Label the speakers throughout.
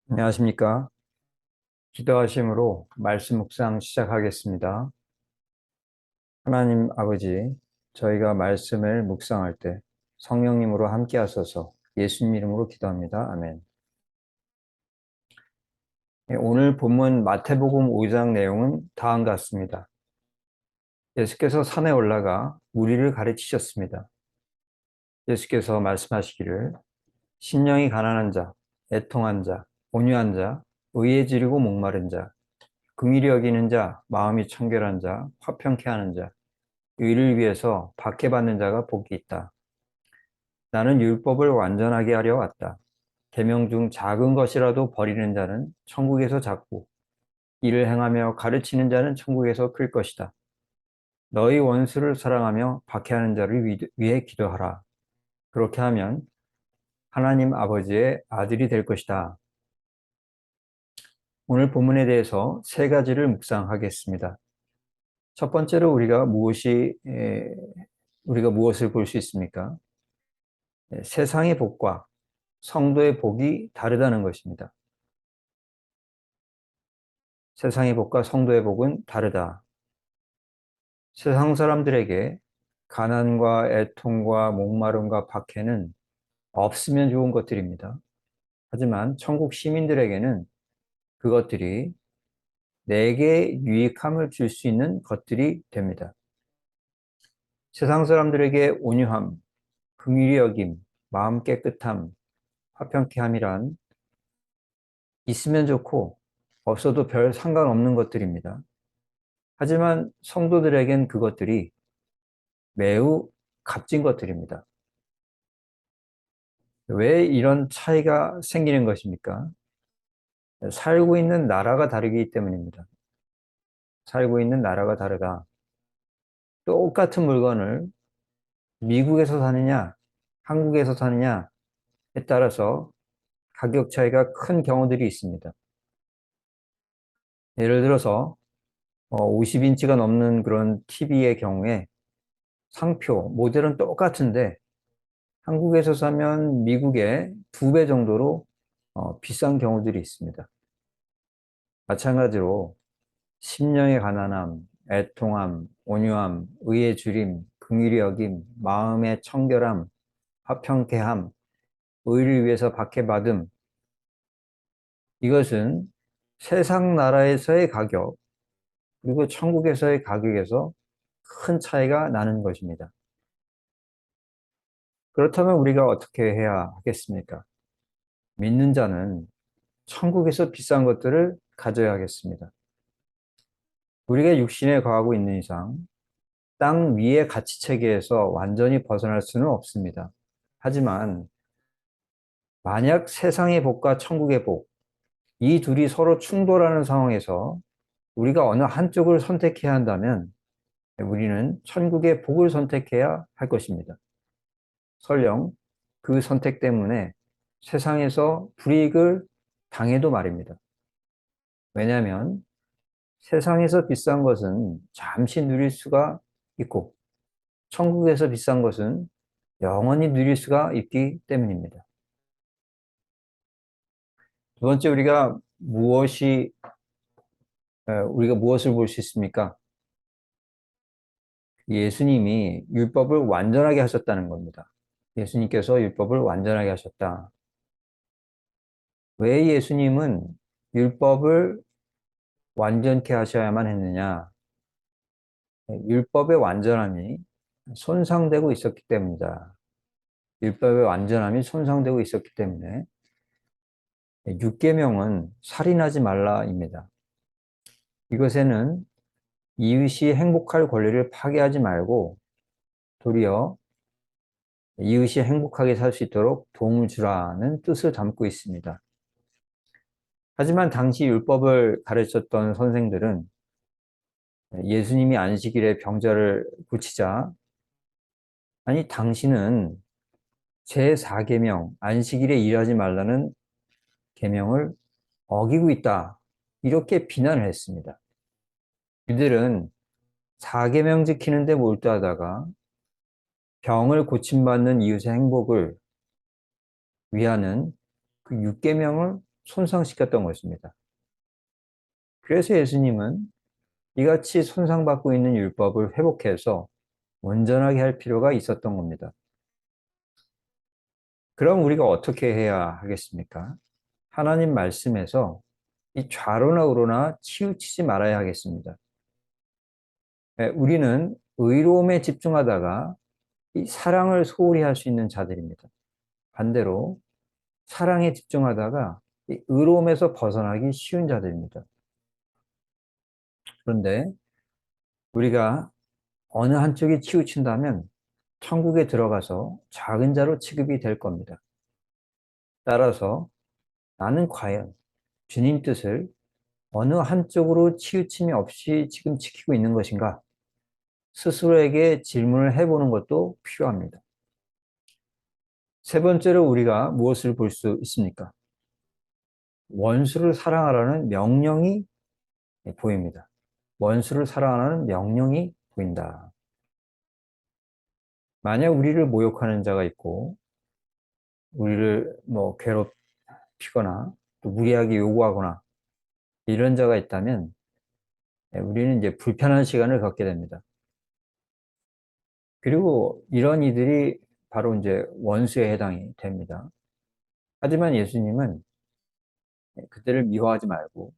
Speaker 1: 안녕하십니까. 기도하심으로 말씀 묵상 시작하겠습니다. 하나님 아버지, 저희가 말씀을 묵상할 때 성령님으로 함께 하소서. 예수님 이름으로 기도합니다. 아멘. 오늘 본문 마태복음 5장 내용은 다음과 같습니다. 예수께서 산에 올라가 무리를 가르치셨습니다. 예수께서 말씀하시기를 심령이 가난한 자, 애통한 자, 온유한 자, 의에 지르고 목마른 자, 긍휼히 여기는 자, 마음이 청결한 자, 화평케 하는 자, 의를 위해서 박해받는 자가 복이 있다. 나는 율법을 완전하게 하려 왔다. 계명 중 작은 것이라도 버리는 자는 천국에서 작고 이를 행하며 가르치는 자는 천국에서 클 것이다. 너희 원수를 사랑하며 박해하는 자를 위해 기도하라. 그렇게 하면 하나님 아버지의 아들이 될 것이다. 오늘 본문에 대해서 세 가지를 묵상하겠습니다. 첫 번째로 우리가 무엇을 볼 수 있습니까? 세상의 복과 성도의 복이 다르다는 것입니다. 세상의 복과 성도의 복은 다르다. 세상 사람들에게 가난과 애통과 목마름과 박해는 없으면 좋은 것들입니다. 하지만 천국 시민들에게는 그것들이 내게 유익함을 줄 수 있는 것들이 됩니다. 세상 사람들에게 온유함, 긍휼히 여김, 마음 깨끗함, 화평케 함이란 있으면 좋고 없어도 별 상관없는 것들입니다. 하지만 성도들에겐 그것들이 매우 값진 것들입니다. 왜 이런 차이가 생기는 것입니까? 살고 있는 나라가 다르기 때문입니다. 살고 있는 나라가 다르다. 똑같은 물건을 미국에서 사느냐, 한국에서 사느냐에 따라서 가격 차이가 큰 경우들이 있습니다. 예를 들어서 50인치가 넘는 그런 TV의 경우에 상표, 모델은 똑같은데 한국에서 사면 미국의 2배 정도로 비싼 경우들이 있습니다. 마찬가지로 심령의 가난함, 애통함, 온유함, 의의 주림, 긍휼히 여김, 마음의 청결함, 화평케함, 의를 위해서 박해받음, 이것은 세상 나라에서의 가격, 그리고 천국에서의 가격에서 큰 차이가 나는 것입니다. 그렇다면 우리가 어떻게 해야 하겠습니까? 믿는 자는 천국에서 비싼 것들을 가져야 하겠습니다. 우리가 육신에 거하고 있는 이상 땅 위의 가치 체계에서 완전히 벗어날 수는 없습니다. 하지만 만약 세상의 복과 천국의 복, 이 둘이 서로 충돌하는 상황에서 우리가 어느 한쪽을 선택해야 한다면 우리는 천국의 복을 선택해야 할 것입니다. 설령 그 선택 때문에 세상에서 불이익을 당해도 말입니다. 왜냐하면 세상에서 비싼 것은 잠시 누릴 수가 있고 천국에서 비싼 것은 영원히 누릴 수가 있기 때문입니다. 두 번째, 우리가 무엇을 볼 수 있습니까? 예수님이 율법을 완전하게 하셨다는 겁니다. 예수님께서 율법을 완전하게 하셨다. 왜 예수님은 율법을 완전케 하셔야만 했느냐? 율법의 완전함이 손상되고 있었기 때문이다. 율법의 완전함이 손상되고 있었기 때문에 율계명은 살인하지 말라입니다. 이것에는 이웃이 행복할 권리를 파괴하지 말고 도리어 이웃이 행복하게 살 수 있도록 도움을 주라는 뜻을 담고 있습니다. 하지만 당시 율법을 가르쳤던 선생들은 예수님이 안식일에 병자를 고치자, 아니 당신은 제4계명 안식일에 일하지 말라는 계명을 어기고 있다, 이렇게 비난을 했습니다. 이들은 4계명 지키는데 몰두하다가 병을 고침받는 이웃의 행복을 위하는 그 6계명을 손상시켰던 것입니다. 그래서 예수님은 이같이 손상받고 있는 율법을 회복해서 온전하게 할 필요가 있었던 겁니다. 그럼 우리가 어떻게 해야 하겠습니까? 하나님 말씀에서 이 좌로나 우로나 치우치지 말아야 하겠습니다. 우리는 의로움에 집중하다가 이 사랑을 소홀히 할 수 있는 자들입니다. 반대로 사랑에 집중하다가 이 의로움에서 벗어나기 쉬운 자들입니다. 그런데 우리가 어느 한쪽이 치우친다면 천국에 들어가서 작은 자로 취급이 될 겁니다. 따라서 나는 과연 주님 뜻을 어느 한쪽으로 치우침이 없이 지금 지키고 있는 것인가? 스스로에게 질문을 해보는 것도 필요합니다. 세 번째로 우리가 무엇을 볼 수 있습니까? 원수를 사랑하라는 명령이 보입니다. 원수를 사랑하라는 명령이 보인다. 만약 우리를 모욕하는 자가 있고, 우리를 괴롭히거나, 또 무리하게 요구하거나, 이런 자가 있다면, 우리는 이제 불편한 시간을 갖게 됩니다. 그리고 이런 이들이 바로 이제 원수에 해당이 됩니다. 하지만 예수님은 그들을 미워하지 말고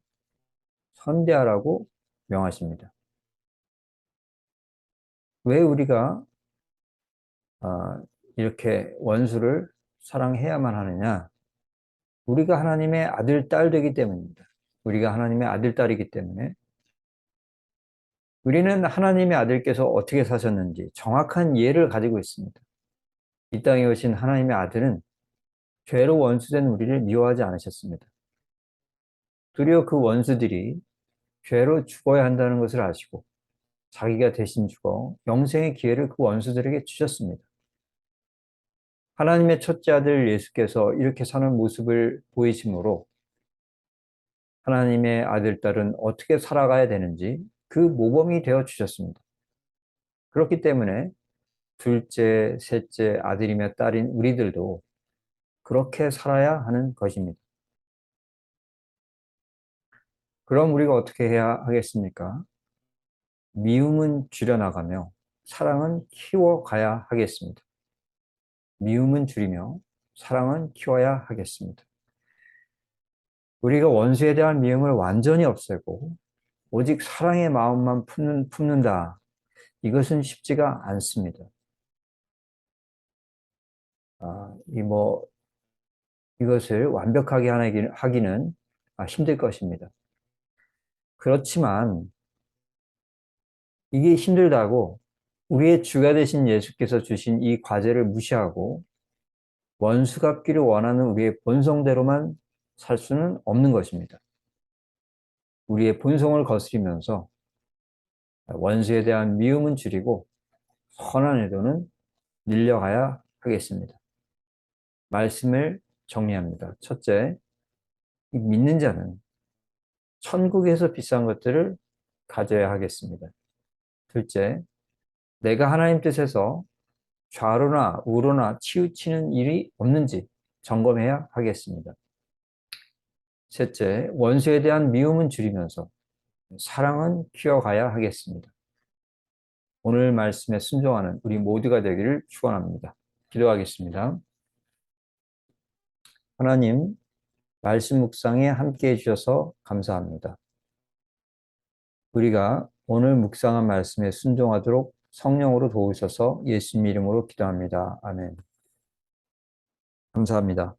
Speaker 1: 선대하라고 명하십니다. 왜 우리가 이렇게 원수를 사랑해야만 하느냐? 우리가 하나님의 아들, 딸 되기 때문입니다. 우리가 하나님의 아들, 딸이기 때문에 우리는 하나님의 아들께서 어떻게 사셨는지 정확한 이해를 가지고 있습니다. 이 땅에 오신 하나님의 아들은 죄로 원수된 우리를 미워하지 않으셨습니다. 도리어 그 원수들이 죄로 죽어야 한다는 것을 아시고 자기가 대신 죽어 영생의 기회를 그 원수들에게 주셨습니다. 하나님의 첫째 아들 예수께서 이렇게 사는 모습을 보이심으로 하나님의 아들, 딸은 어떻게 살아가야 되는지 그 모범이 되어 주셨습니다. 그렇기 때문에 둘째, 셋째 아들이며 딸인 우리들도 그렇게 살아야 하는 것입니다. 그럼 우리가 어떻게 해야 하겠습니까? 미움은 줄여나가며 사랑은 키워가야 하겠습니다. 미움은 줄이며 사랑은 키워야 하겠습니다. 우리가 원수에 대한 미움을 완전히 없애고 오직 사랑의 마음만 품는다. 이것은 쉽지가 않습니다. 이것을 완벽하게 하기는 힘들 것입니다. 그렇지만 이게 힘들다고 우리의 주가 되신 예수께서 주신 이 과제를 무시하고 원수 갚기를 원하는 우리의 본성대로만 살 수는 없는 것입니다. 우리의 본성을 거스리면서 원수에 대한 미움은 줄이고 선한 의도는 늘려가야 하겠습니다. 말씀을 정리합니다. 첫째, 믿는 자는 천국에서 비싼 것들을 가져야 하겠습니다. 둘째, 내가 하나님 뜻에서 좌로나 우로나 치우치는 일이 없는지 점검해야 하겠습니다. 셋째, 원수에 대한 미움은 줄이면서 사랑은 키워가야 하겠습니다. 오늘 말씀에 순종하는 우리 모두가 되기를 축원합니다. 기도하겠습니다. 하나님, 말씀 묵상에 함께 해주셔서 감사합니다. 우리가 오늘 묵상한 말씀에 순종하도록 성령으로 도우셔서 예수님 이름으로 기도합니다. 아멘. 감사합니다.